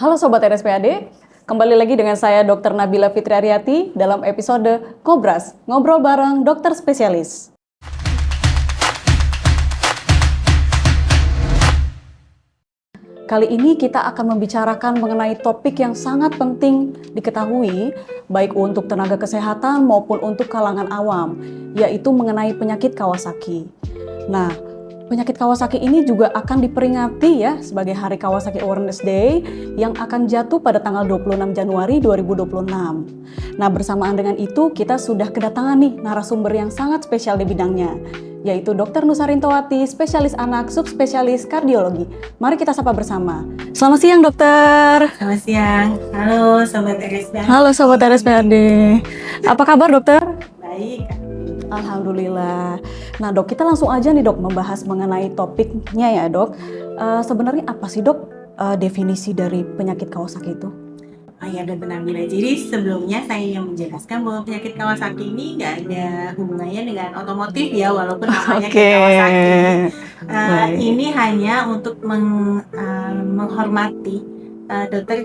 Halo Sobat RSPAD, kembali lagi dengan saya Dr. Nabila Fitriariati dalam episode Ngobras, Ngobrol Bareng Dokter Spesialis. Kali ini kita akan membicarakan mengenai topik yang sangat penting diketahui, baik untuk tenaga kesehatan maupun untuk kalangan awam, yaitu mengenai penyakit Kawasaki. Nah, penyakit Kawasaki ini juga akan diperingati ya sebagai Hari Kawasaki Awareness Day yang akan jatuh pada tanggal 26 Januari 2026. Nah, bersamaan dengan itu kita sudah kedatangan nih narasumber yang sangat spesial di bidangnya, yaitu Dr. Nusarintowati, spesialis anak, subspesialis kardiologi. Mari kita sapa bersama. Selamat siang, dokter. Selamat siang. Halo Sobat RSPAD. Halo Sobat RSPAD. Apa kabar, dokter? Baik. Alhamdulillah. Nah dok, kita langsung aja nih dok membahas mengenai topiknya ya dok. Sebenarnya apa sih dok definisi dari penyakit Kawasaki itu? Oh ya, Dr. Nabila. Jadi sebelumnya saya ingin menjelaskan bahwa penyakit Kawasaki ini nggak ada hubungannya dengan otomotif ya, walaupun namanya Kawasaki. Ini hanya untuk menghormati Dr.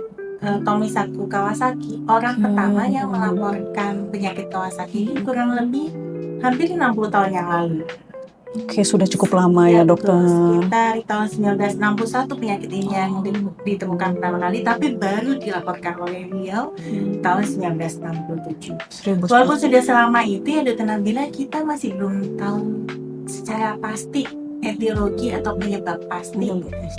Tomisaku Kawasaki, orang pertama yang melaporkan penyakit Kawasaki ini kurang lebih hampir 60 tahun yang lalu. Oke, sudah cukup lama ya dokter. Sekitar tahun 1961 penyakit ini yang ditemukan pertama kali, tapi baru dilaporkan oleh beliau tahun 1967. Walaupun sudah selama itu ya Dr. Nabila, kita masih belum tahu secara pasti etiologi atau penyebab pasti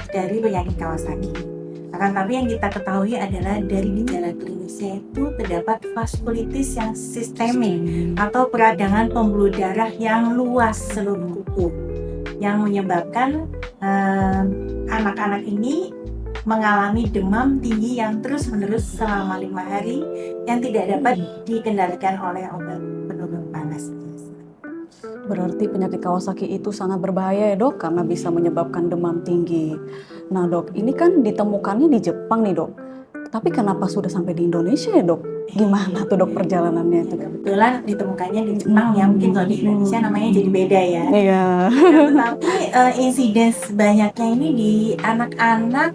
dari penyakit Kawasaki. Akan tapi yang kita ketahui adalah dari gejala klinisnya itu terdapat vaskulitis yang sistemik atau peradangan pembuluh darah yang luas seluruh tubuh yang menyebabkan anak-anak ini mengalami demam tinggi yang terus-menerus selama 5 hari yang tidak dapat dikendalikan oleh obat penurun panas. Berarti penyakit Kawasaki itu sangat berbahaya ya dok, karena bisa menyebabkan demam tinggi. Nah dok, ini kan ditemukannya di Jepang nih dok. Tapi kenapa sudah sampai di Indonesia ya dok? Gimana tuh dok perjalanannya itu? Kebetulan ditemukannya di Jepang ya, mungkin kalau di Indonesia namanya jadi beda ya. Iya. Tapi insiden banyaknya ini di anak-anak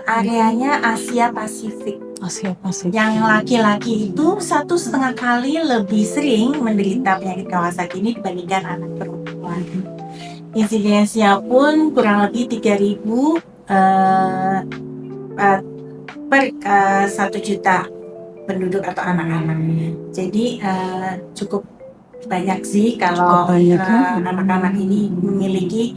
areanya Asia Pasifik. Asia Pasifik. Yang laki-laki itu 1,5 kali lebih sering menderita penyakit Kawasaki ini dibandingkan anak perempuan. Insidensinya pun kurang lebih 3.000 per 1 juta penduduk atau anak-anak. Jadi cukup banyak sih kalau anak-anak ini memiliki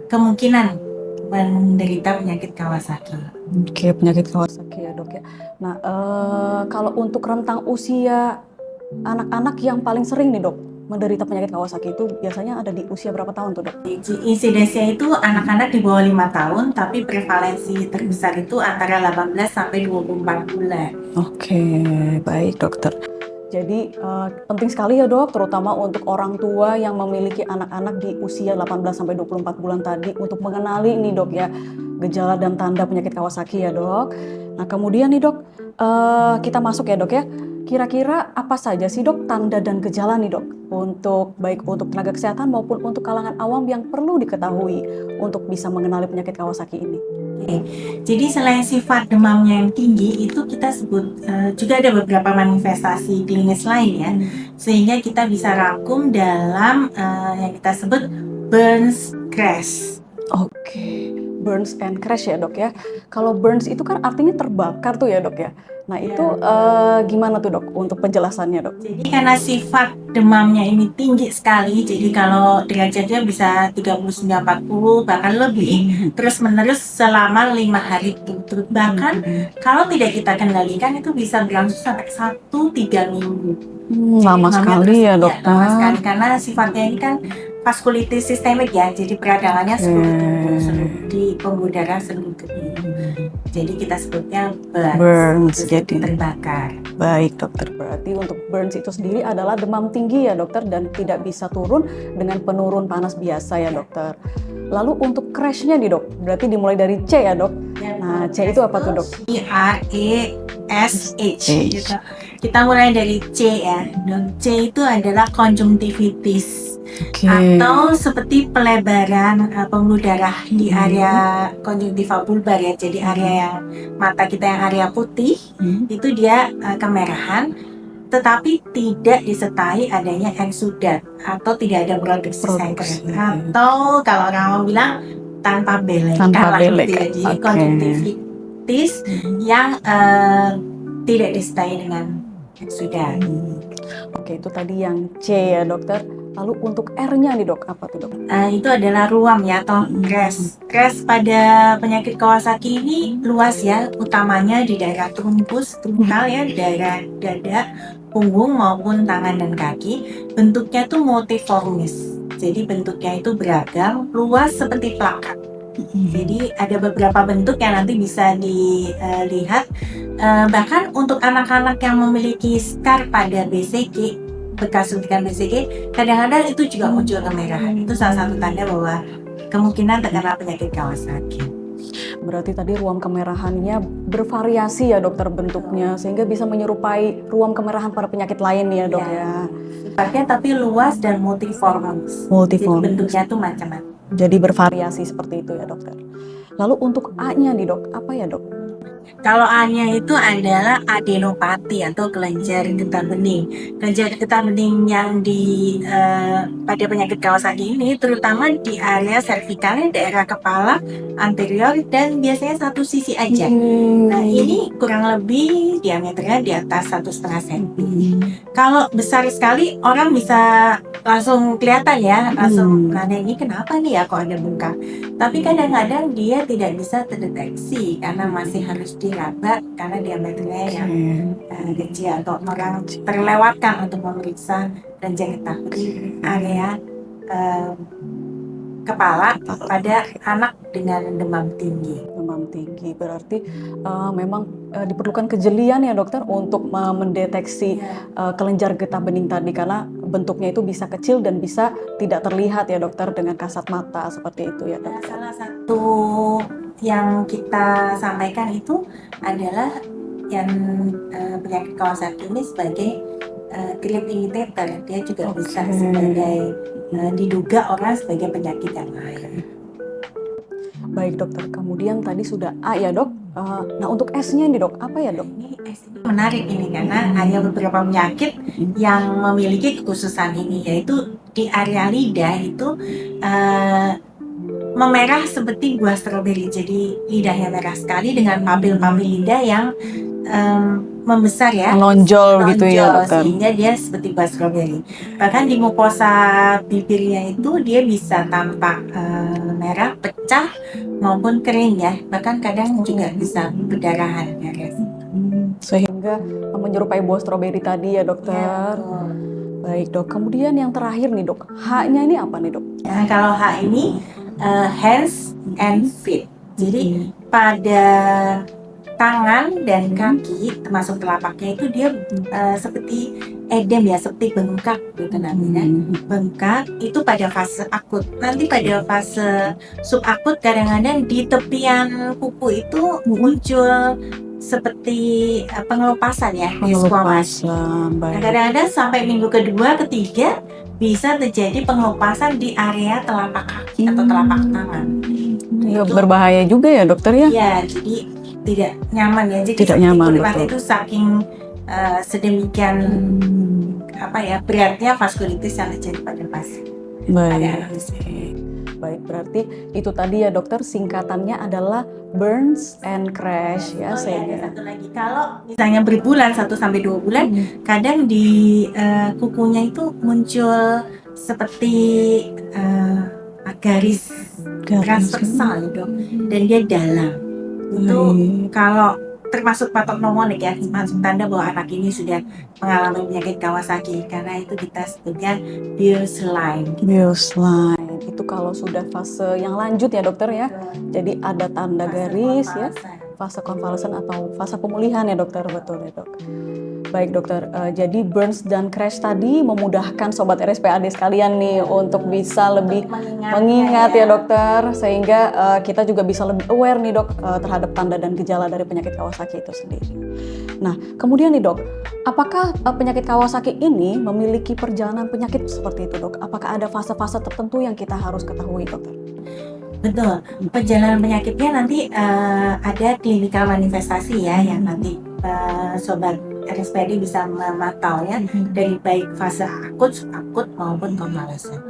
kemungkinan menderita penyakit Kawasaki. Oke, penyakit Kawasaki ya dok ya. Nah, kalau untuk rentang usia anak-anak yang paling sering nih dok menderita penyakit Kawasaki itu biasanya ada di usia berapa tahun tuh dok? Insidensinya itu anak-anak di bawah 5 tahun, tapi prevalensi terbesar itu antara 18 sampai 24 bulan. Oke, baik dokter. Jadi penting sekali ya dok, terutama untuk orang tua yang memiliki anak-anak di usia 18 sampai 24 bulan tadi untuk mengenali nih dok ya gejala dan tanda penyakit Kawasaki ya dok. Nah kemudian nih dok, kita masuk ya dok ya. Kira-kira apa saja sih dok tanda dan gejala nih dok untuk baik untuk tenaga kesehatan maupun untuk kalangan awam yang perlu diketahui untuk bisa mengenali penyakit Kawasaki ini? Jadi selain sifat demamnya yang tinggi itu kita sebut juga ada beberapa manifestasi klinis lain ya, sehingga kita bisa rangkum dalam yang kita sebut burns crash. Oke, burns and crash ya dok ya. Kalau burns itu kan artinya terbakar tuh ya dok ya. Nah itu gimana tuh dok untuk penjelasannya dok? Jadi karena sifat demamnya ini tinggi sekali, jadi kalau derajatnya bisa 39-40 bahkan lebih, terus menerus selama 5 hari berturut-turut. Bahkan kalau tidak kita kendalikan itu bisa berlangsung sampai 1-3 minggu. Lama sekali ya dokter. Lama sekali karena sifatnya ini kan vaskulitis sistemik ya, jadi peradangannya seluruh di pembuluh darah seluruh tubuh. Jadi kita sebutnya burns, jadi terbakar. Baik dokter, berarti untuk burns itu sendiri adalah demam tinggi ya dokter dan tidak bisa turun dengan penurun panas biasa ya dokter. Lalu untuk crash-nya nih dok, berarti dimulai dari C ya dok. Nah C itu apa tuh dok? C-R-A-S-H gitu. Kita mulai dari C ya. C itu adalah conjunctivitis. atau seperti pelebaran pembuluh darah di area konjungtiva bulbar ya, jadi area yang mata kita yang area putih itu dia kemerahan, tetapi tidak disertai adanya eksudat atau tidak ada produksi sengkret, atau kalau orang bilang tanpa belekan lah gitu ya, jadi konjungtivitis yang tidak disertai dengan eksudat. Oke, itu tadi yang C ya dokter. Lalu untuk R-nya nih dok, apa tuh dok? Itu adalah ruam ya atau crash. Crash pada penyakit Kawasaki ini luas ya, utamanya di daerah trunkal ya, daerah dada, punggung maupun tangan dan kaki. Bentuknya tuh multiformis, jadi bentuknya itu beragam, luas seperti plakat. Jadi ada beberapa bentuk yang nanti bisa dilihat. Bahkan untuk anak-anak yang memiliki scar pada BCG, bekas suntikan BCG, kadang-kadang itu juga muncul kemerahan. Itu salah satu tanda bahwa kemungkinan terkena penyakit Kawasaki. Berarti tadi ruam kemerahannya bervariasi ya dokter bentuknya, sehingga bisa menyerupai ruam kemerahan pada penyakit lain ya dok ya. Sifatnya tapi luas dan multiformis. Jadi bentuknya tuh macam-macam. Jadi bervariasi seperti itu ya dokter. Lalu untuk A-nya nih dok, apa ya dok? Kalau A-nya itu adalah adenopati atau kelenjar getah bening. Kelenjar getah bening yang pada penyakit Kawasaki ini terutama di area cervicalnya, daerah kepala anterior, dan biasanya satu sisi aja. Nah ini kurang lebih diameternya di atas 1,5 cm. Kalau besar sekali orang bisa langsung kelihatan ya, langsung nah ini kenapa nih ya kok ada bengkak. Tapi kadang-kadang dia tidak bisa terdeteksi karena masih harus diraba karena diameternya yang kecil, atau orang terlewatkan untuk memeriksa kelenjar getah bening area kepala pada anak dengan demam tinggi. Demam tinggi berarti memang diperlukan kejelian ya dokter untuk mendeteksi kelenjar getah bening tadi, karena bentuknya itu bisa kecil dan bisa tidak terlihat ya dokter dengan kasat mata seperti itu ya dokter. Salah satu yang kita sampaikan itu adalah yang penyakit Kawasaki ini sebagai creep imitator, dia juga bisa sebagai diduga orang sebagai penyakit yang lain. Baik dokter, kemudian tadi sudah A ya dok. Nah untuk S-nya nih dok, apa ya dok? Ini S ini menarik ini karena hanya beberapa penyakit yang memiliki kekhususan ini, yaitu di area lidah itu memerah seperti buah stroberi. Jadi lidahnya merah sekali dengan papil-papil lidah yang membesar ya, menonjol gitu ya dokter. Sehingga dia seperti buah stroberi. Bahkan di mukosa bibirnya itu dia bisa tampak merah, pecah maupun kering ya. Bahkan kadang juga bisa berdarahan ya guys. Sehingga menyerupai buah stroberi tadi ya dokter. Ya, baik dok, kemudian yang terakhir nih dok, H-nya ini apa nih dok? Nah, kalau H ini hands and feet. Jadi pada tangan dan kaki termasuk telapaknya itu dia seperti edem ya, seperti bengkak gitu namanya. Bengkak itu pada fase akut. Nanti pada fase subakut kadang-kadang di tepian kuku itu muncul seperti pengelupasan ya, squamous. Nah, kadang-kadang sampai minggu kedua, ketiga bisa terjadi pengelupasan di area telapak kaki atau telapak tangan. Ya, berbahaya juga ya dokter ya? Iya, jadi tidak nyaman ya. Jadi tidak nyaman betul. Itu saking sedemikian beratnya vaskulitis yang terjadi pada pasien. Baik, berarti itu tadi ya dokter, singkatannya adalah burns and crash ya. Ada satu lagi, kalau misalnya berbulan 1-2 bulan, kadang di kukunya itu muncul seperti garis transversal gitu, dan dia dalam. Itu kalau termasuk patognomonik ya, masuk tanda bahwa anak ini sudah mengalami penyakit Kawasaki, karena itu kita sebutnya Beers line. Beers line itu kalau sudah fase yang lanjut ya dokter ya. Jadi ada tanda garis ya, fase konvalesen atau fase pemulihan ya dokter, betul ya dok. Baik dokter, jadi burns dan crash tadi memudahkan sobat RSPAD sekalian nih untuk bisa lebih mengingat ya dokter, sehingga kita juga bisa lebih aware nih dok terhadap tanda dan gejala dari penyakit Kawasaki itu sendiri. Nah kemudian nih dok, apakah penyakit Kawasaki ini memiliki perjalanan penyakit seperti itu dok? Apakah ada fase-fase tertentu yang kita harus ketahui dokter? Betul, perjalanan penyakitnya nanti ada klinikal manifestasi ya, yang nanti sobat RSPAD bisa memantau ya, dari baik fase akut, subakut maupun konvalesen.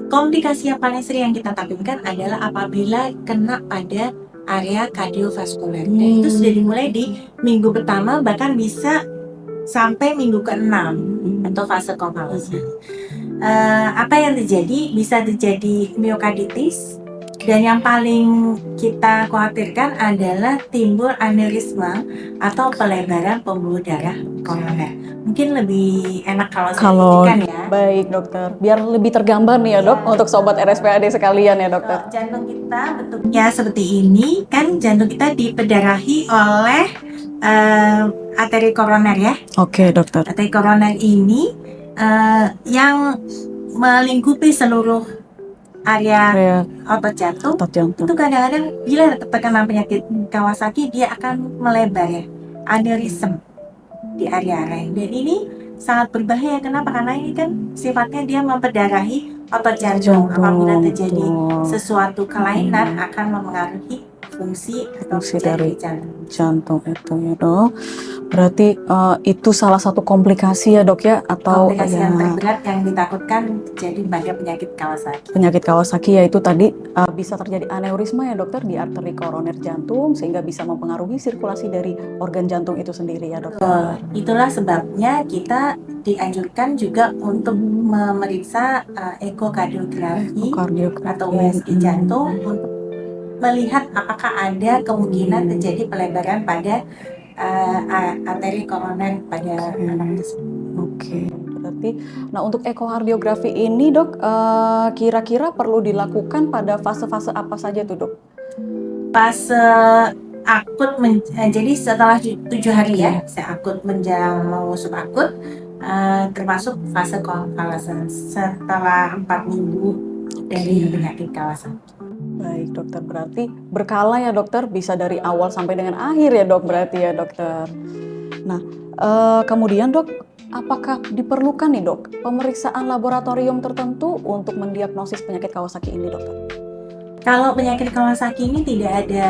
Komplikasi yang paling sering yang kita takutkan adalah apabila kena pada area kardiovaskuler. Dan itu sudah dimulai di minggu pertama, bahkan bisa sampai minggu ke-6 atau fase konvalesen. Apa yang terjadi? Bisa terjadi miokarditis. Dan yang paling kita khawatirkan adalah timbul aneurisma atau pelebaran pembuluh darah koroner. Mungkin lebih enak kalau saya tunjukkan ya. Baik dokter, biar lebih tergambar nih ya dok, untuk sobat RSPAD sekalian ya dokter. Jantung kita bentuknya seperti ini, kan jantung kita diperdarahi oleh arteri koroner ya. Oke dokter. Arteri koroner ini yang melingkupi seluruh area otot jantung. Itu kadang-kadang bila terkena penyakit Kawasaki dia akan melebar ya, aneurism di area-area. Dan ini sangat berbahaya. Kenapa? Karena ini kan sifatnya dia memperdarahi otot jantung. Apabila terjadi sesuatu kelainan akan memengaruhi fungsi dari jantung itu ya dok. Berarti itu salah satu komplikasi ya dok ya, atau komplikasi yang terberat yang ditakutkan terjadi pada penyakit Kawasaki. Penyakit Kawasaki yaitu tadi bisa terjadi aneurisma ya dokter di arteri koroner jantung, sehingga bisa mempengaruhi sirkulasi dari organ jantung itu sendiri ya dokter. Itulah sebabnya kita dianjurkan juga untuk memeriksa ekokardiografi atau USG jantung untuk melihat apakah ada kemungkinan terjadi pelebaran pada arteri koroner pada anak tersebut. Oke, berarti nah untuk ekokardiografi ini dok kira-kira perlu dilakukan pada fase-fase apa saja tuh dok? Fase akut jadi setelah 7 hari ya, akut menjelang mau subakut, termasuk fase konvalesen setelah 4 minggu dari penyakit Kawasaki. Baik dokter, berarti berkala ya dokter, bisa dari awal sampai dengan akhir ya dok berarti ya dokter. Nah kemudian dok, apakah diperlukan nih dok pemeriksaan laboratorium tertentu untuk mendiagnosis penyakit Kawasaki ini dokter? Kalau penyakit Kawasaki ini tidak ada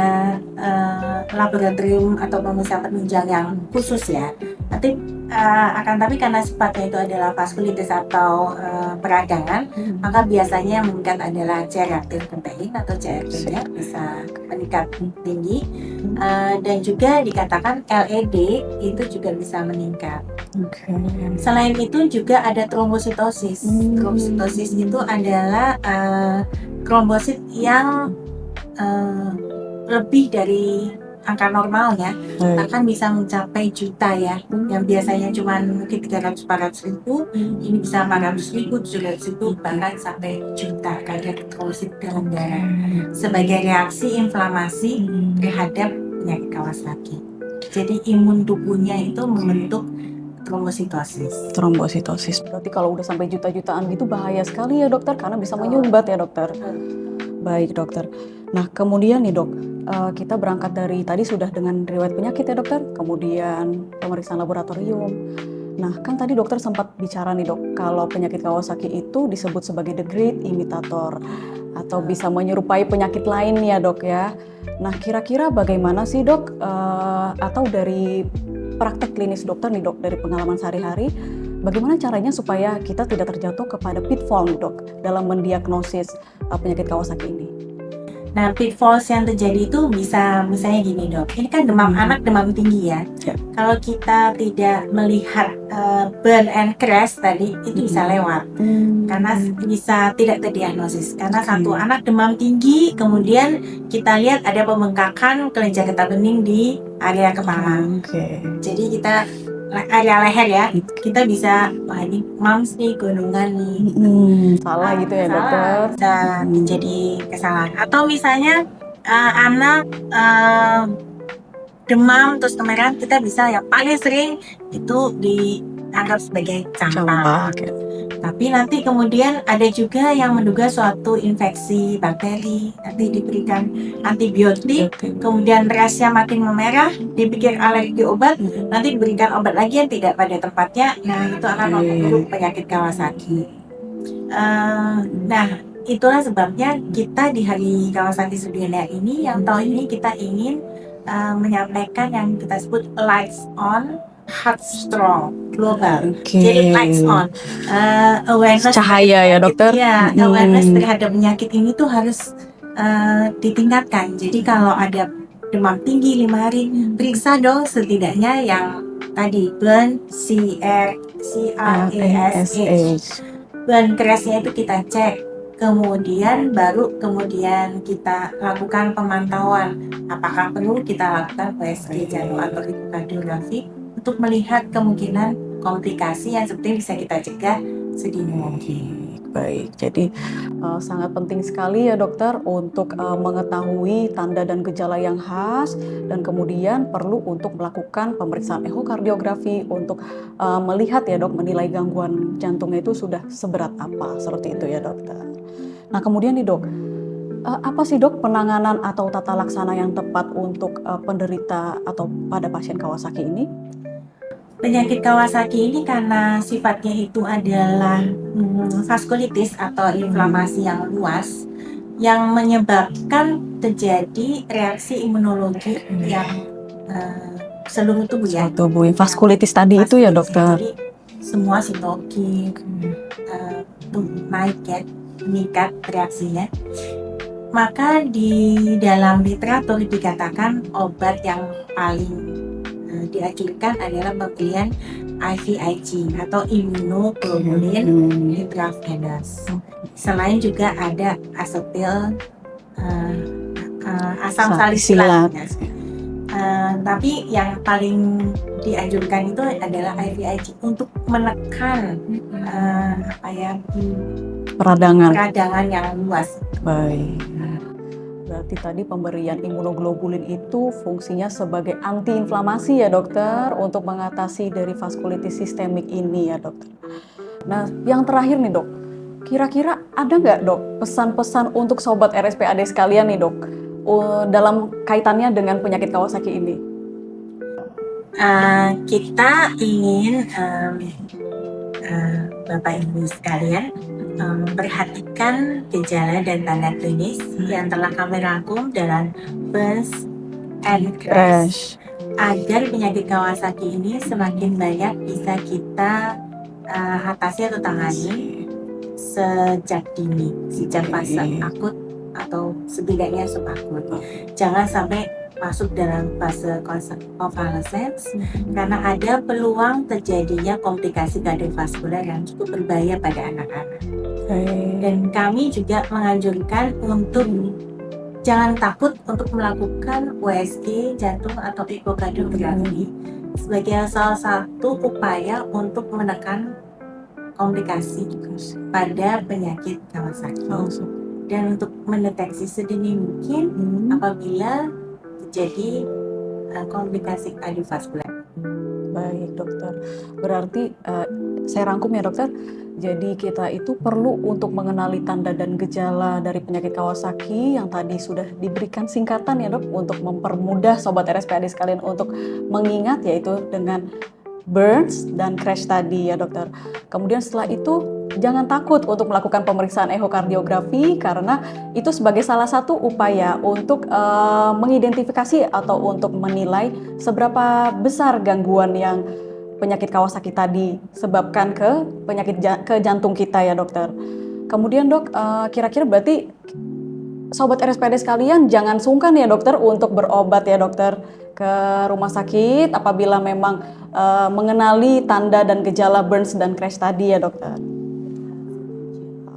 laboratorium atau pemeriksaan penunjang yang khusus ya. Nanti tapi karena sifatnya itu adalah vaskulitis atau peradangan, maka biasanya yang meningkat adalah C-reaktif protein atau CRP-nya bisa meningkat tinggi, dan juga dikatakan LED itu juga bisa meningkat. Selain itu juga ada trombositosis. Trombositosis itu adalah trombosit yang lebih dari angka normalnya, bahkan bisa mencapai juta ya, yang biasanya cuma mungkin 300-400 ribu, ini bisa 400 ribu, 700 ribu, bahkan sampai juta kadar trombosit dalam darah sebagai reaksi inflamasi terhadap penyakit Kawasaki. Jadi imun tubuhnya itu membentuk trombositosis. Trombositosis, berarti kalau udah sampai juta-jutaan gitu bahaya sekali ya dokter, karena bisa menyumbat ya dokter. Baik dokter. Nah kemudian nih dok, kita berangkat dari tadi sudah dengan riwayat penyakit ya dokter, kemudian pemeriksaan laboratorium. Nah kan tadi dokter sempat bicara nih dok, kalau penyakit Kawasaki itu disebut sebagai the great imitator atau bisa menyerupai penyakit lain ya dok ya. Nah kira-kira bagaimana sih dok, atau dari praktek klinis dokter nih dok, dari pengalaman sehari-hari, bagaimana caranya supaya kita tidak terjatuh kepada pitfall nih dok dalam mendiagnosis penyakit Kawasaki ini? Nah, pitfalls yang terjadi itu bisa misalnya gini dok, ini kan demam anak, demam tinggi ya. Kalau kita tidak melihat burn and crash tadi, itu bisa lewat karena bisa tidak terdiagnosis. Karena satu anak demam tinggi, kemudian kita lihat ada pembengkakan kelenjar getah bening di area kepala. Jadi kita area leher ya, kita bisa, wah ini mams nih, gunungan nih, salah gitu ya dokter, bisa jadi kesalahan. Atau misalnya anak demam terus kemerahan, kita bisa yang paling sering itu dianggap sebagai campak. Tapi nanti kemudian ada juga yang menduga suatu infeksi bakteri, nanti diberikan antibiotik, kemudian rasnya makin memerah, dipikir alergi obat, nanti diberikan obat lagi yang tidak pada tempatnya. Nah, itu akan memperburuk penyakit Kawasaki. Nah, itulah sebabnya kita di Hari Kawasaki Sedunia ini yang tahun ini kita ingin menyampaikan yang kita sebut Lights On, Heart Strong Global. Jadi lights on, awareness cahaya ya dokter. Ya, awareness terhadap penyakit ini tuh harus ditingkatkan. Jadi kalau ada demam tinggi 5 hari, periksa dong setidaknya yang tadi burn CRASH. Burn kerasnya itu kita cek. Kemudian kita lakukan pemantauan. Apakah perlu kita lakukan USG jantung atau ekokardiografi untuk melihat kemungkinan komplikasi yang seperti bisa kita cegah sedini mungkin. Baik, jadi sangat penting sekali ya dokter untuk mengetahui tanda dan gejala yang khas dan kemudian perlu untuk melakukan pemeriksaan ekokardiografi untuk melihat ya dok, menilai gangguan jantungnya itu sudah seberat apa, seperti itu ya dokter. Nah kemudian nih dok, apa sih dok penanganan atau tata laksana yang tepat untuk penderita atau pada pasien Kawasaki ini? Penyakit Kawasaki ini karena sifatnya itu adalah vaskulitis atau inflamasi yang luas yang menyebabkan terjadi reaksi imunologi yang seluruh tubuh ya. Vaskulitis tadi itu ya dokter. Jadi semua sitokin meningkat reaksinya. Maka di dalam literatur dikatakan obat yang paling dianjurkan adalah pemberian IVIG atau immunoglobulin intravenous. Selain juga ada asetil asam salisilat. Tapi yang paling dianjurkan itu adalah IVIG untuk menekan peradangan yang luas. Baik. Berarti tadi pemberian imunoglobulin itu fungsinya sebagai antiinflamasi ya dokter, untuk mengatasi dari vaskulitis sistemik ini ya dokter. Nah yang terakhir nih dok, kira-kira ada nggak dok pesan-pesan untuk sobat RSPAD sekalian nih dok, dalam kaitannya dengan penyakit Kawasaki ini? Kita ingin Bapak Ibu sekalian memperhatikan gejala dan tanda klinis yang telah kami rangkum dalam burns and crash agar penyakit Kawasaki ini semakin banyak bisa kita atasi atau tangani sejak dini, sejak fase akut atau setidaknya subakut. Jangan sampai masuk dalam fase convalescence karena ada peluang terjadinya komplikasi kardiovaskular yang cukup berbahaya pada anak-anak. Dan kami juga menganjurkan untuk jangan takut untuk melakukan USG jantung atau ekokardiografi sebagai salah satu upaya untuk menekan komplikasi pada penyakit Kawasaki dan untuk mendeteksi sedini mungkin apabila terjadi komplikasi kardiovaskular. Baik dokter, berarti saya rangkum ya dokter. Jadi kita itu perlu untuk mengenali tanda dan gejala dari penyakit Kawasaki yang tadi sudah diberikan singkatan ya dok, untuk mempermudah sobat RSPAD sekalian untuk mengingat, yaitu dengan burns dan crash tadi ya dokter. Kemudian setelah itu jangan takut untuk melakukan pemeriksaan ekokardiografi karena itu sebagai salah satu upaya untuk mengidentifikasi atau untuk menilai seberapa besar gangguan yang penyakit Kawasaki tadi sebabkan ke ke jantung kita ya dokter. Kemudian dok, kira-kira berarti sobat RSPAD sekalian jangan sungkan ya dokter untuk berobat ya dokter ke rumah sakit apabila memang mengenali tanda dan gejala burns dan crash tadi ya dokter.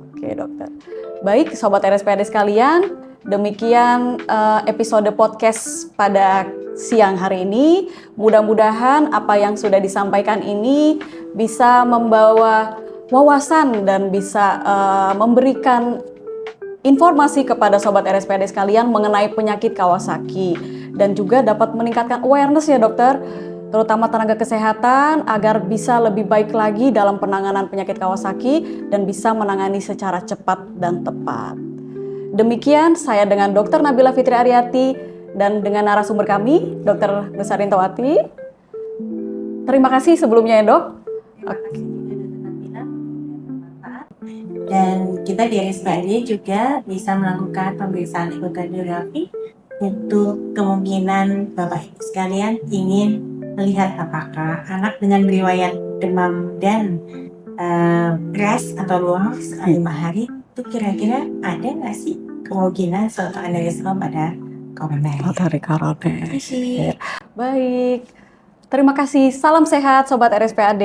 Oke dokter. Baik sobat RSPAD sekalian, demikian episode podcast pada siang hari ini. Mudah-mudahan apa yang sudah disampaikan ini bisa membawa wawasan dan bisa memberikan informasi kepada sobat RSPAD sekalian mengenai penyakit Kawasaki. dan juga dapat meningkatkan awareness ya dokter, terutama tenaga kesehatan agar bisa lebih baik lagi dalam penanganan penyakit Kawasaki dan bisa menangani secara cepat dan tepat. Demikian saya dengan Dr. Nabila Fitri Aryati dan dengan narasumber kami, Dr. Besarintawati. Terima kasih sebelumnya ya dok. Terima kasih juga Dr. Nabila, bermanfaat. Dan kita di RSPAD juga bisa melakukan pemeriksaan ekokardiografi untuk kemungkinan Bapak Ibu sekalian ingin melihat apakah anak dengan riwayat demam dan beras atau ruam selama 5 hari itu kira-kira ada nggak sih kemungkinan suatu aneurisma pada koroner. Dari koroner. Terima kasih. Baik. Terima kasih. Salam sehat Sobat RSPAD.